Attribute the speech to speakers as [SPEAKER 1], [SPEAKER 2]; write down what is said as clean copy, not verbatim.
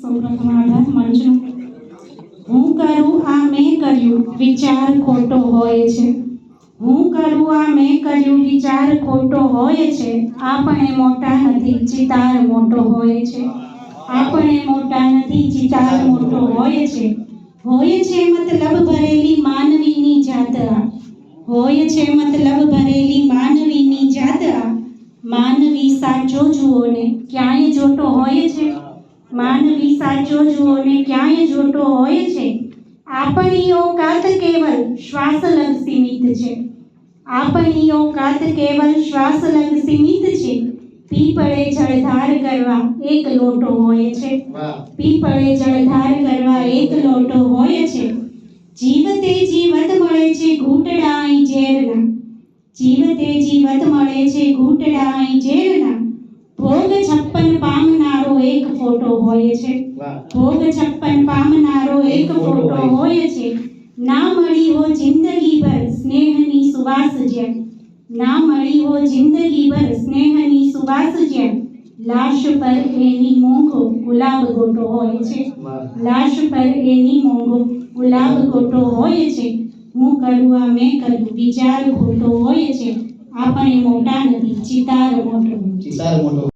[SPEAKER 1] સૌપ્રથમ આભાર મંચનો. હું કરું આ મેં કર્યું વિચાર ખોટો હોય છે. હું કરું આ મેં કર્યું વિચાર ખોટો હોય છે. આપણે મોટા નથી ચિતાર મોટો હોય છે. આપણે મોટા નથી ચિતાર મોટો હોય છે. હોય છે મતલબ ભરેલી માનવીની જાત આ. હોય છે મતલબ ભરેલી માનવીની જાત આ. માનવી સાચો જુઓ ને ક્યાંય જોટો હોય છે. માનવી સાચો જુઓ ને ક્યાંય જોટો હોય છે. આપણી ઓકાત કેવલ શ્વાસ લગ સીમિત છે. આપણી ઓકાત કેવલ શ્વાસ લગ સીમિત છે. પીપળે જળધાર કરવા એક લોટો હોય છે. પીપળે જળધાર કરવા એક લોટો હોય છે. જીવતે જીવત મળે છે ઘૂંટડા અહીં ઝેરના. જીવતે જીવત મળે છે ઘૂંટડા અહીં ઝેરના. ભોગ 56 પામનારો એક ફોટો હોય છે. ભોગ 56 પામનારો એક ફોટો હોય છે. ના મળી હો જિંદગીભર સ્નેહની સુવાસ જેમ. ના મળી હો જિંદગીભર સ્નેહની સુવાસ જેમ. લાશ પર એની મોંઘો ગુલાબ ગોટો હોય છે. લાશ પર એની મોંઘો ગુલાબ ગોટો હોય છે. હું કરું આ મેં કર્યું વિચાર ખોટો હોય છે. આપણે મોટા નથી ચિતાર મોટો.